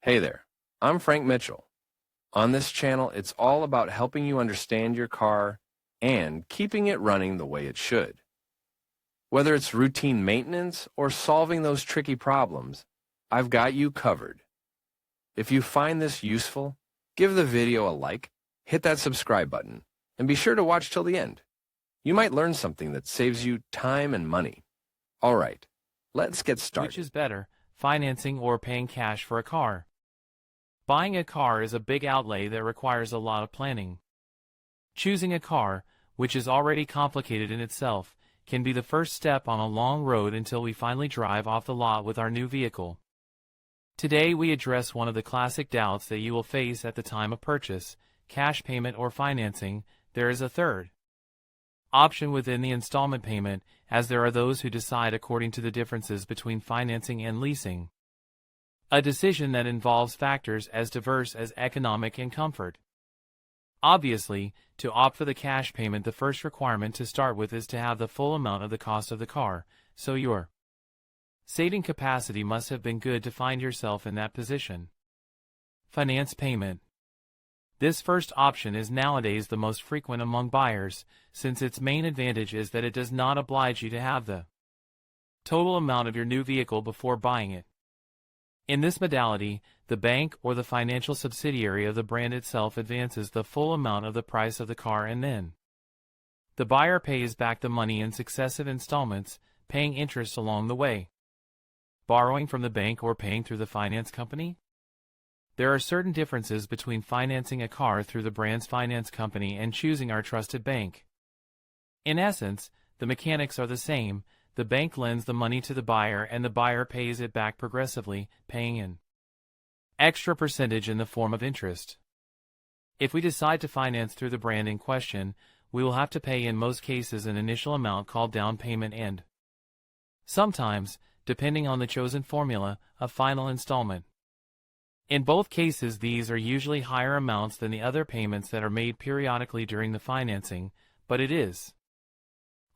Hey there, I'm Frank Mitchell. On this channel, it's all about helping you understand your car and keeping it running the way it should. Whether it's routine maintenance or solving those tricky problems, I've got you covered. If you find this useful, give the video a like, hit that subscribe button, and be sure to watch till the end. You might learn something that saves you time and money. All right, let's get started. Which is better, financing or paying cash for a car? Buying a car is a big outlay that requires a lot of planning. Choosing a car, which is already complicated in itself, can be the first step on a long road until we finally drive off the lot with our new vehicle. Today we address one of the classic doubts that you will face at the time of purchase: cash payment or financing. There is a third option within the installment payment, as there are those who decide according to the differences between financing and leasing. A decision that involves factors as diverse as economic and comfort. Obviously, to opt for the cash payment, the first requirement to start with is to have the full amount of the cost of the car, so your saving capacity must have been good to find yourself in that position. Finance payment. This first option is nowadays the most frequent among buyers, since its main advantage is that it does not oblige you to have the total amount of your new vehicle before buying it. In this modality, the bank or the financial subsidiary of the brand itself advances the full amount of the price of the car, and then the buyer pays back the money in successive installments, paying interest along the way. Borrowing from the bank or paying through the finance company? There are certain differences between financing a car through the brand's finance company and choosing our trusted bank. In essence, the mechanics are the same. The bank lends the money to the buyer and the buyer pays it back progressively, paying an extra percentage in the form of interest. If we decide to finance through the brand in question, we will have to pay in most cases an initial amount called down payment and sometimes, depending on the chosen formula, a final installment. In both cases, these are usually higher amounts than the other payments that are made periodically during the financing, but it is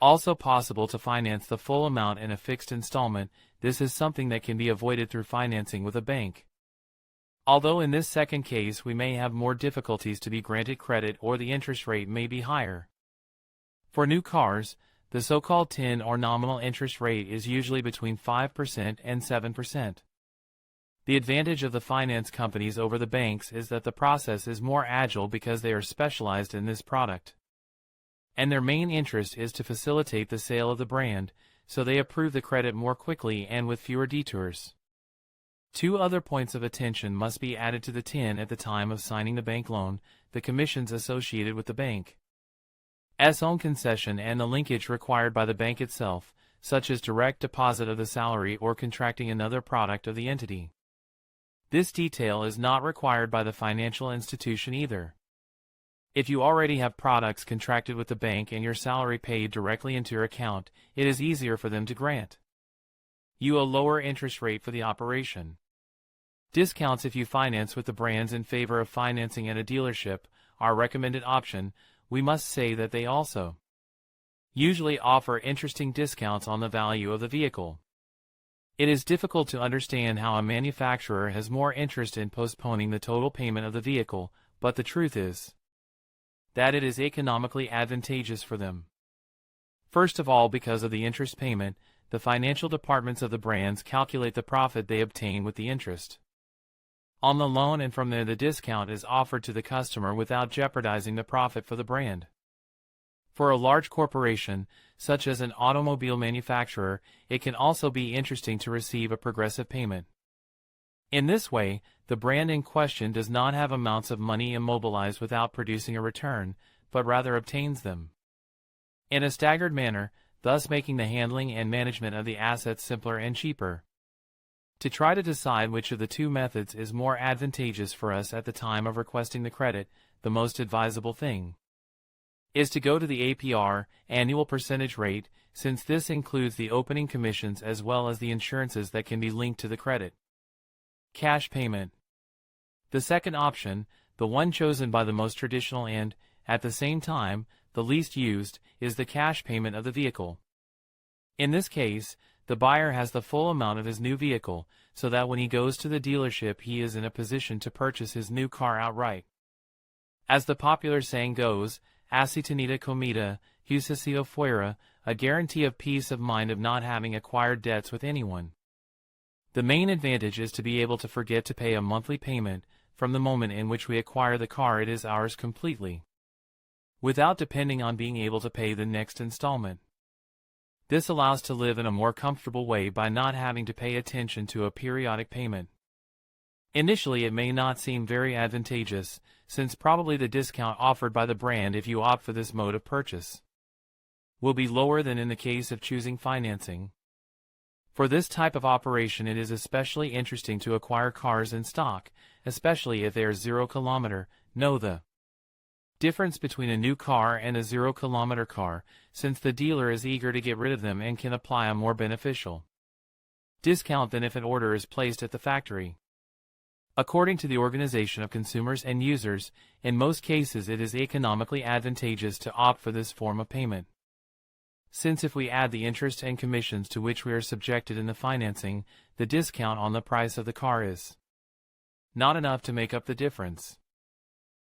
also possible to finance the full amount in a fixed installment. This is something that can be avoided through financing with a bank. Although in this second case we may have more difficulties to be granted credit, or the interest rate may be higher. For new cars, the so-called TIN or nominal interest rate is usually between 5% and 7%. The advantage of the finance companies over the banks is that the process is more agile because they are specialized in this product, and their main interest is to facilitate the sale of the brand, so they approve the credit more quickly and with fewer detours. Two other points of attention must be added to the TIN at the time of signing the bank loan: the commissions associated with the bank's own concession and the linkage required by the bank itself, such as direct deposit of the salary or contracting another product of the entity. This detail is not required by the financial institution either. If you already have products contracted with the bank and your salary paid directly into your account, it is easier for them to grant you a lower interest rate for the operation. Discounts if you finance with the brands in favor of financing at a dealership are a recommended option. We must say that they also usually offer interesting discounts on the value of the vehicle. It is difficult to understand how a manufacturer has more interest in postponing the total payment of the vehicle, but the truth is that it is economically advantageous for them. First of all, because of the interest payment, the financial departments of the brands calculate the profit they obtain with the interest on the loan, and from there the discount is offered to the customer without jeopardizing the profit for the brand. For a large corporation, such as an automobile manufacturer, it can also be interesting to receive a progressive payment. In this way, the brand in question does not have amounts of money immobilized without producing a return, but rather obtains them in a staggered manner, thus making the handling and management of the assets simpler and cheaper. To try to decide which of the two methods is more advantageous for us at the time of requesting the credit, the most advisable thing is to go to the APR, annual percentage rate, since this includes the opening commissions as well as the insurances that can be linked to the credit. Cash payment. The second option, the one chosen by the most traditional and, at the same time, the least used, is the cash payment of the vehicle. In this case, the buyer has the full amount of his new vehicle, so that when he goes to the dealership he is in a position to purchase his new car outright. As the popular saying goes, así tenida comida, justicia fuera, a guarantee of peace of mind of not having acquired debts with anyone. The main advantage is to be able to forget to pay a monthly payment. From the moment in which we acquire the car it is ours completely, without depending on being able to pay the next installment. This allows to live in a more comfortable way by not having to pay attention to a periodic payment. Initially it may not seem very advantageous, since probably the discount offered by the brand if you opt for this mode of purchase will be lower than in the case of choosing financing. For this type of operation it is especially interesting to acquire cars in stock, especially if they are 0-kilometer. Know the difference between a new car and a 0-kilometer car, since the dealer is eager to get rid of them and can apply a more beneficial discount than if an order is placed at the factory. According to the Organization of Consumers and Users, in most cases it is economically advantageous to opt for this form of payment, since if we add the interest and commissions to which we are subjected in the financing, the discount on the price of the car is not enough to make up the difference.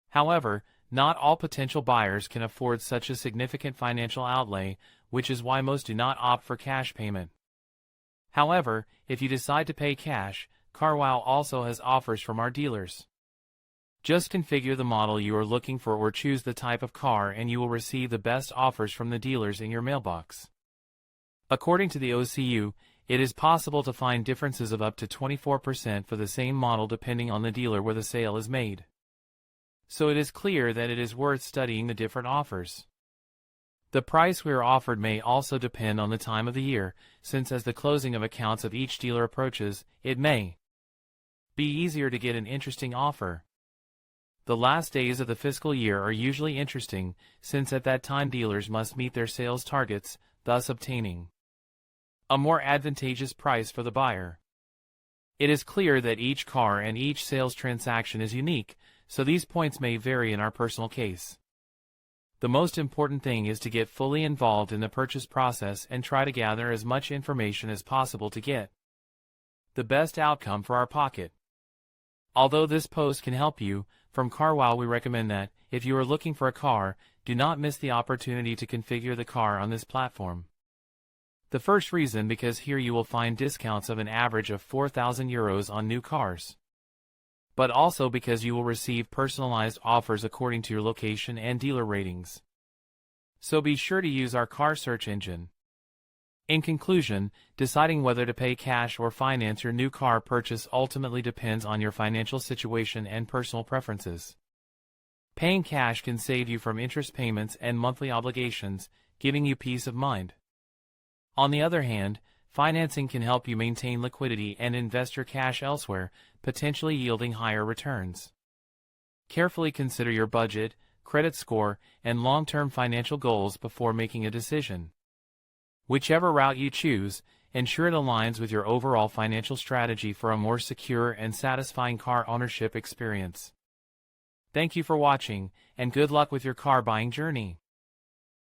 However, not all potential buyers can afford such a significant financial outlay, which is why most do not opt for cash payment. However, if you decide to pay cash, CarWow also has offers from our dealers. Just configure the model you are looking for or choose the type of car and you will receive the best offers from the dealers in your mailbox. According to the OCU, it is possible to find differences of up to 24% for the same model depending on the dealer where the sale is made. So it is clear that it is worth studying the different offers. The price we are offered may also depend on the time of the year, since as the closing of accounts of each dealer approaches, it may be easier to get an interesting offer. The last days of the fiscal year are usually interesting, since at that time dealers must meet their sales targets, thus obtaining a more advantageous price for the buyer. It is clear that each car and each sales transaction is unique, so these points may vary in our personal case. The most important thing is to get fully involved in the purchase process and try to gather as much information as possible to get the best outcome for our pocket. Although this post can help you, from CarWow we recommend that, if you are looking for a car, do not miss the opportunity to configure the car on this platform. The first reason because here you will find discounts of an average of 4,000 euros on new cars. But also because you will receive personalized offers according to your location and dealer ratings. So be sure to use our car search engine. In conclusion, deciding whether to pay cash or finance your new car purchase ultimately depends on your financial situation and personal preferences. Paying cash can save you from interest payments and monthly obligations, giving you peace of mind. On the other hand, financing can help you maintain liquidity and invest your cash elsewhere, potentially yielding higher returns. Carefully consider your budget, credit score, and long-term financial goals before making a decision. Whichever route you choose, ensure it aligns with your overall financial strategy for a more secure and satisfying car ownership experience. Thank you for watching, and good luck with your car buying journey.